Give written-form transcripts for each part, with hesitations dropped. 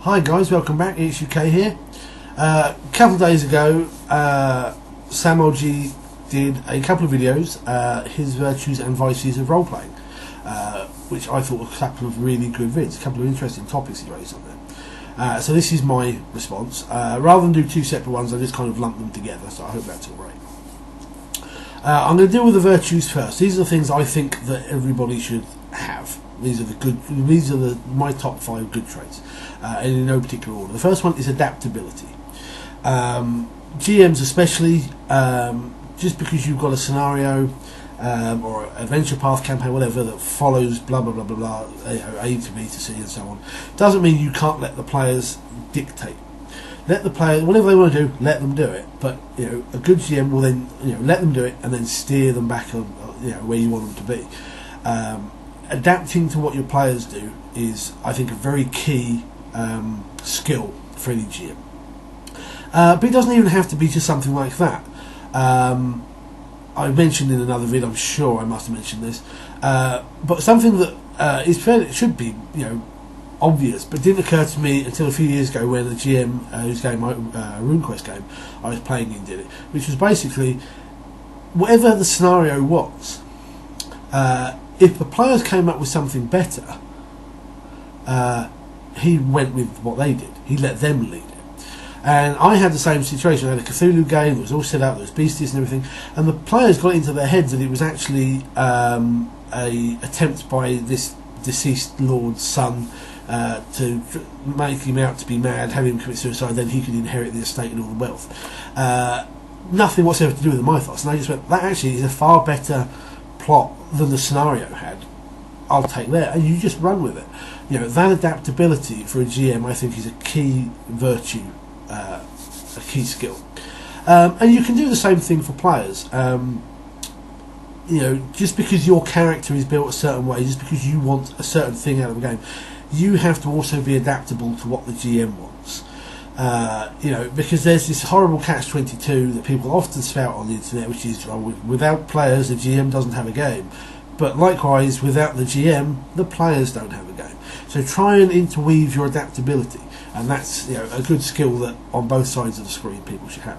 Hi guys, welcome back. It's UK here. A couple of days ago, Sam OG did a couple of videos, his virtues and vices of role-playing, which I thought were a couple of really good vids, a couple of interesting topics he raised on there. So this is my response. Rather than do two separate ones, I just kind of lumped them together, so I hope that's alright. I'm going to deal with the virtues first. These are the things I think that everybody should have. These are my top 5 good traits, and in no particular order. The first one is adaptability. GMs especially, just because you've got a scenario or an adventure path campaign, whatever, that follows blah blah blah blah blah, A to B to C and so on, doesn't mean you can't let the players dictate. Let the players, whatever they want to do, let them do it. But a good GM will then let them do it and then steer them back on where you want them to be. Adapting to what your players do is, I think, a very key skill for any GM. But it doesn't even have to be just something like that. I mentioned in another video, I'm sure I must have mentioned this, but something that is fairly, should be obvious, but didn't occur to me until a few years ago when the GM whose game, RuneQuest game, I was playing in did it, which was basically whatever the scenario was. If the players came up with something better, he went with what they did. He let them lead it. And I had the same situation. I had a Cthulhu game that was all set up, there was beasties and everything, and the players got into their heads that it was actually a attempt by this deceased lord's son to make him out to be mad, have him commit suicide, then he could inherit the estate and all the wealth. Nothing whatsoever to do with the mythos. And I just went, that actually is a far better plot than the scenario had. I'll take that, and you just run with it. That adaptability for a GM, I think, is a key virtue, a key skill. And you can do the same thing for players. Just because your character is built a certain way, just because you want a certain thing out of the game, you have to also be adaptable to what the GM wants. Because there's this horrible catch-22 that people often spout on the internet, which is, without players, the GM doesn't have a game. But likewise, without the GM, the players don't have a game. So try and interweave your adaptability, and that's a good skill that on both sides of the screen people should have.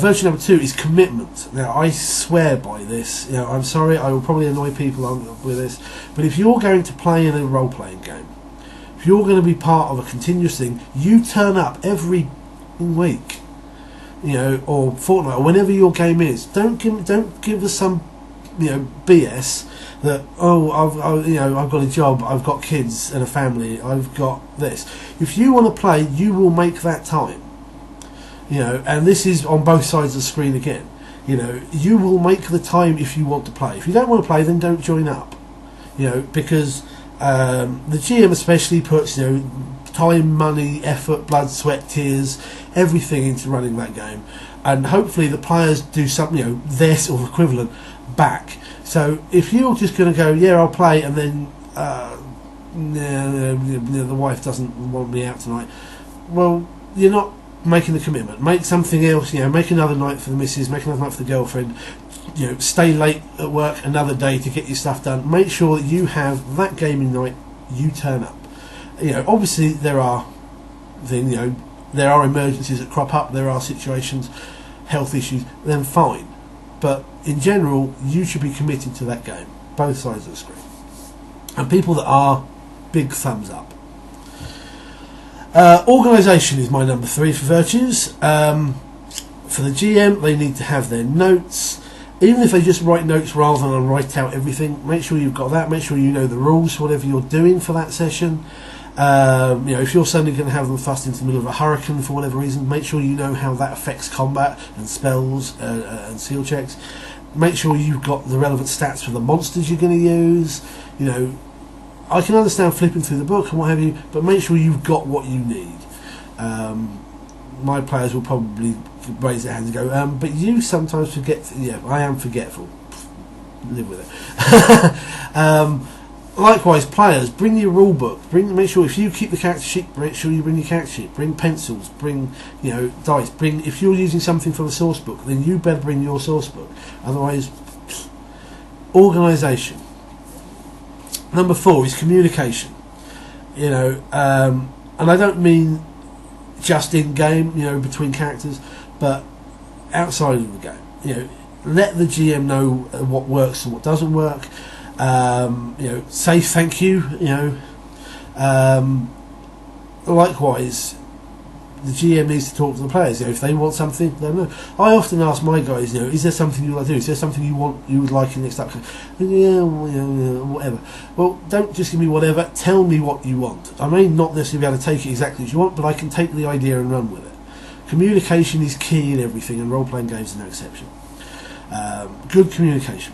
Virtue number 2 is commitment. Now, I swear by this. I'm sorry, I will probably annoy people with this, but if you're going to play in a role-playing game, if you're going to be part of a continuous thing, you turn up every week, or fortnight, or whenever your game is. Don't give us some, BS that I've got a job, I've got kids and a family, I've got this. If you want to play, you will make that time. And this is on both sides of the screen again. You will make the time if you want to play. If you don't want to play, then don't join up. Because the GM especially puts time, money, effort, blood, sweat, tears, everything into running that game, and hopefully the players do something, their sort of equivalent back. So if you're just going to go, yeah, I'll play, and then the wife doesn't want me out tonight, well, you're not making the commitment. Make something else. Make another night for the missus, make another night for the girlfriend. Stay late at work another day to get your stuff done. Make sure that you have that gaming night. You turn up. Obviously there are things. There are emergencies that crop up. There are situations, health issues. Then fine, but in general, you should be committed to that game. Both sides of the screen. And people that are, big thumbs up. Organisation is my number 3 for virtues. For the GM, they need to have their notes. Even if they just write notes rather than write out everything, make sure you've got that. Make sure you know the rules for whatever you're doing for that session. If you're suddenly going to have them thrust into the middle of a hurricane for whatever reason, make sure you know how that affects combat and spells and seal checks. Make sure you've got the relevant stats for the monsters you're going to use. I can understand flipping through the book and what have you, but make sure you've got what you need. My players will probably raise their hands and go, but you sometimes forget. Yeah, I am forgetful. Live with it. Likewise, players, bring your rule book. Make sure if you keep the character sheet, make sure you bring your character sheet. Bring pencils. Bring dice. If you're using something from the source book, then you better bring your source book. Otherwise, organisation. Number 4 is communication. And I don't mean just in game, between characters, but outside of the game. Let the GM know what works and what doesn't work. Say thank you. Likewise, the GM needs to talk to the players. If they want something, they know. I often ask my guys, is there something you like to do? Is there something you would like in the next update? Whatever. Well, don't just give me whatever. Tell me what you want. I may not necessarily be able to take it exactly as you want, but I can take the idea and run with it. Communication is key in everything, and role-playing games are no exception. Good communication.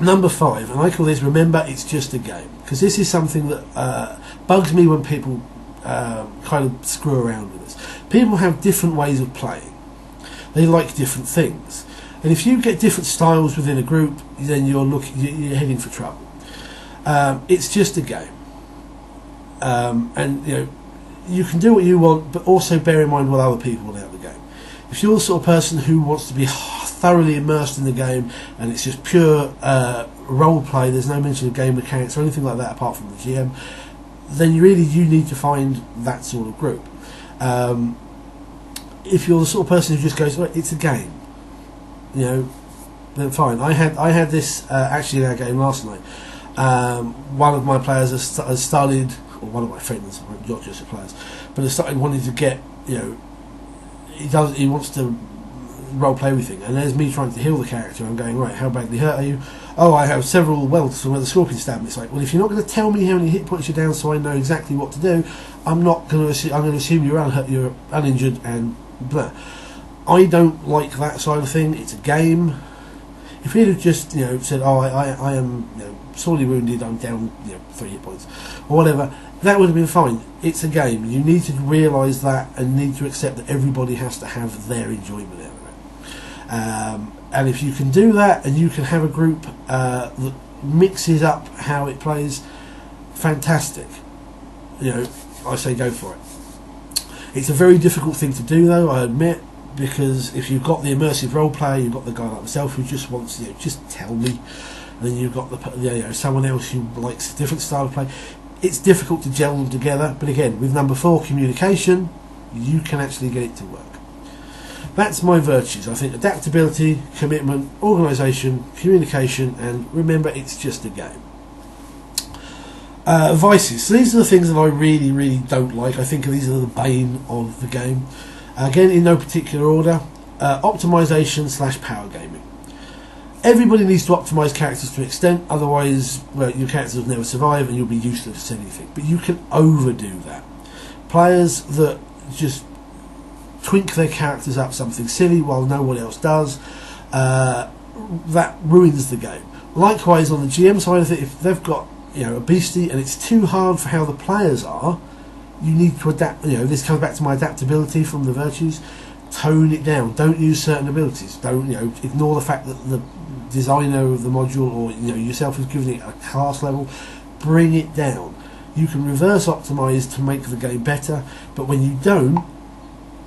Number 5, and I call this, remember, it's just a game. Because this is something that bugs me when people kind of screw around with this. People have different ways of playing. They like different things. And if you get different styles within a group, then you're heading for trouble. It's just a game. And you can do what you want, but also bear in mind what other people want out of the game. If you're the sort of person who wants to be thoroughly immersed in the game and it's just pure role play, there's no mention of game mechanics or anything like that apart from the GM, then you need to find that sort of group. If you're the sort of person who just goes, well, it's a game, then fine. I had this actually in our game last night. One of my players has started, or one of my friends, not just the players, but has started wanting to get, he wants to role play everything, and there's me trying to heal the character. I'm going, right, how badly hurt are you? Oh, I have several welts from where the scorpion stabbed me. It's like, well, if you're not going to tell me how many hit points you're down so I know exactly what to do, I'm going to assume you're unhurt, you're uninjured, and blah. I don't like that side of thing. It's a game. If he'd have just said, oh, I am sorely wounded, I'm down 3 hit points or whatever, that would have been fine. It's a game. You need to realise that and need to accept that everybody has to have their enjoyment out of it. And if you can do that and you can have a group that mixes up how it plays, fantastic. I say go for it. It's a very difficult thing to do, though, I admit, because if you've got the immersive role player, you've got the guy like myself who just wants just tell me, and then you've got someone else who likes a different style of play. It's difficult to gel them together, but again, with number 4, communication, you can actually get it to work. That's my virtues. I think adaptability, commitment, organisation, communication, and remember, it's just a game. Vices. So these are the things that I really, really don't like. I think these are the bane of the game. Again, in no particular order. Optimisation / power gaming. Everybody needs to optimise characters to an extent, otherwise, your characters will never survive and you'll be useless at anything. But you can overdo that. Players that just twink their characters up something silly while no one else does, that ruins the game. Likewise, on the GM side of it, if they've got a beastie and it's too hard for how the players are, you need to adapt. This comes back to my adaptability from the virtues. Tone it down. Don't use certain abilities. Don't ignore the fact that the designer of the module or yourself has given it a class level. Bring it down. You can reverse optimize to make the game better, but when you don't,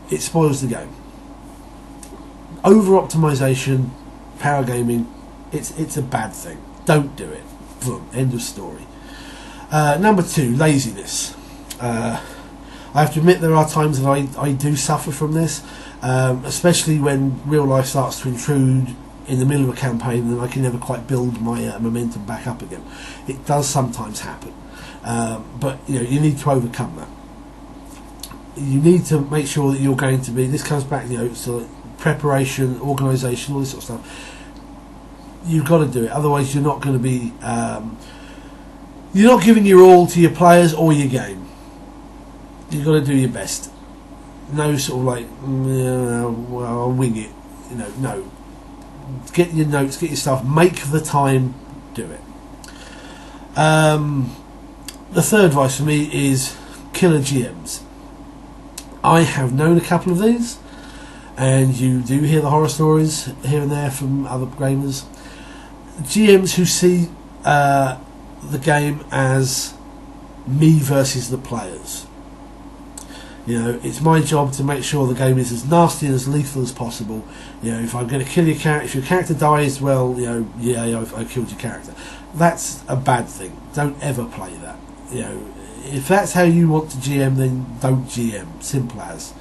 it spoils the game. Over optimization, power gaming, it's a bad thing. Don't do it. Boom. End of story. Number 2, laziness. I have to admit there are times that I do suffer from this, especially when real life starts to intrude in the middle of a campaign and I can never quite build my momentum back up again. It does sometimes happen, but you need to overcome that. You need to make sure that you're going to be. This comes back, so preparation, organisation, all this sort of stuff. You've got to do it. Otherwise, you're not going to be. You're not giving your all to your players or your game. You've got to do your best. No sort of like, well, I'll wing it. No. Get your notes, get your stuff, make the time, do it. The third advice for me is killer GMs. I have known a couple of these, and you do hear the horror stories here and there from other gamers. GMs who see the game as me versus the players. It's my job to make sure the game is as nasty and as lethal as possible. If I'm going to kill your character, if your character dies, well, I killed your character. That's a bad thing. Don't ever play that. You know, if that's how you want to GM, then don't GM. Simple as.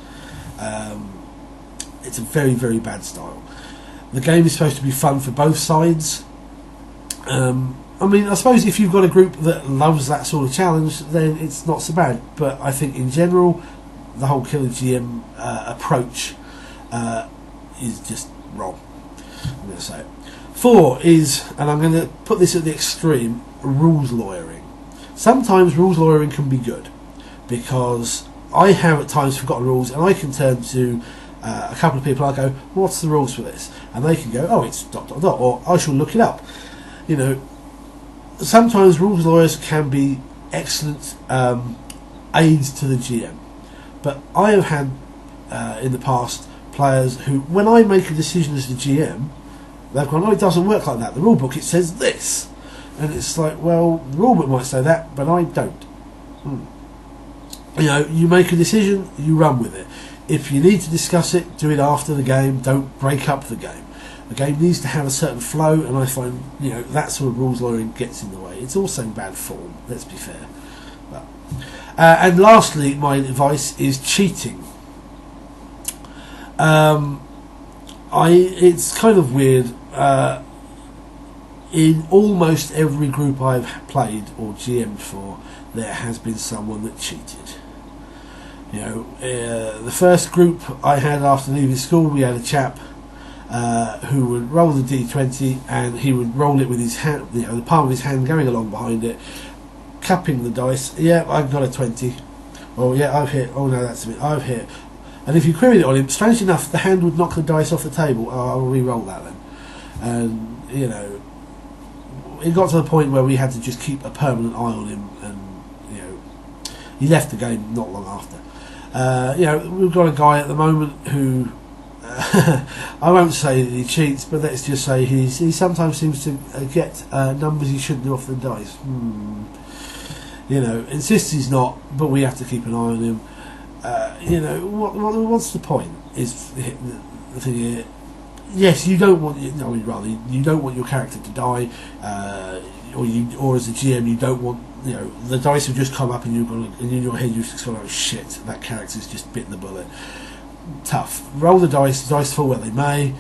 It's a very, very bad style. The game is supposed to be fun for both sides. I mean, I suppose if you've got a group that loves that sort of challenge, then it's not so bad. But I think in general, the whole killer GM approach is just wrong. I'm going to say it. 4 is, and I'm going to put this at the extreme, rules lawyering. Sometimes rules lawyering can be good, because I have at times forgotten rules, and I can turn to a couple of people. I go, "What's the rules for this?" And they can go, "Oh, it's ... or I shall look it up." You know, sometimes rules lawyers can be excellent aids to the GM, but I have had in the past players who, when I make a decision as the GM, they've gone, "Oh, it doesn't work like that. The rule book, it says this," and it's like, well, the rule book might say that, but I don't. You know, you make a decision, you run with it. If you need to discuss it, do it after the game. Don't break up the game. The game needs to have a certain flow, and I find, you know, that sort of rules lawyering gets in the way. It's also bad form, let's be fair. But, and lastly, my advice is cheating. It's kind of weird. In almost every group I've played or GM'd for, there has been someone that cheated. You know, the first group I had after leaving school, we had a chap who would roll the D20, and he would roll it with his hand, you know, the palm of his hand going along behind it, cupping the dice. "Yeah, I've got a 20. Oh yeah, I've hit. Oh no, that's it. I've hit." And if you queried it on him, strangely enough, the hand would knock the dice off the table. "Oh, I'll re-roll that then." And you know, it got to the point where we had to just keep a permanent eye on him, and you know, he left the game not long after. You know, we've got a guy at the moment who I won't say that he cheats, but let's just say he sometimes seems to get numbers he shouldn't do off the dice. You know, insists he's not, but we have to keep an eye on him. You know, what's the point? Is the thing here? Yes, you don't want. You don't want your character to die, or as a GM, you don't want. You know, the dice have just come up, and and in your head you've just gone, "Oh shit, that character's just bitten the bullet." Tough. Roll the dice fall where they may.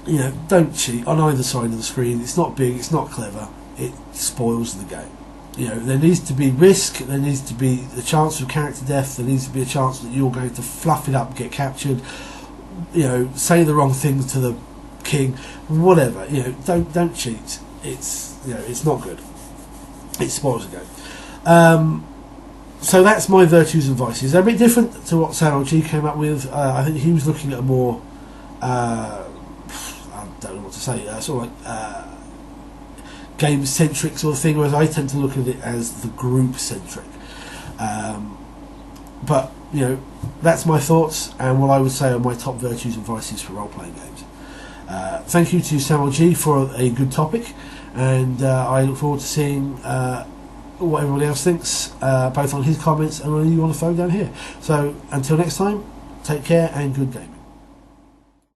You know, don't cheat on either side of the screen. It's not big, it's not clever. It spoils the game. You know, there needs to be risk. There needs to be the chance of character death. There needs to be a chance that you're going to fluff it up, get captured. You know, say the wrong things to the king, whatever. You know, don't cheat. It's, you know, it's not good. It spoils the game. So that's my virtues and vices. They're a bit different to what Sam G came up with. I think he was looking at a more, I don't know what to say, sort of like game-centric sort of thing, whereas I tend to look at it as the group-centric. But, you know, that's my thoughts and what I would say are my top virtues and vices for role-playing games. Thank you to Sam G for a good topic, and I look forward to seeing what everyone else thinks, both on his comments and when you want to phone down here. So until next time, take care and good gaming.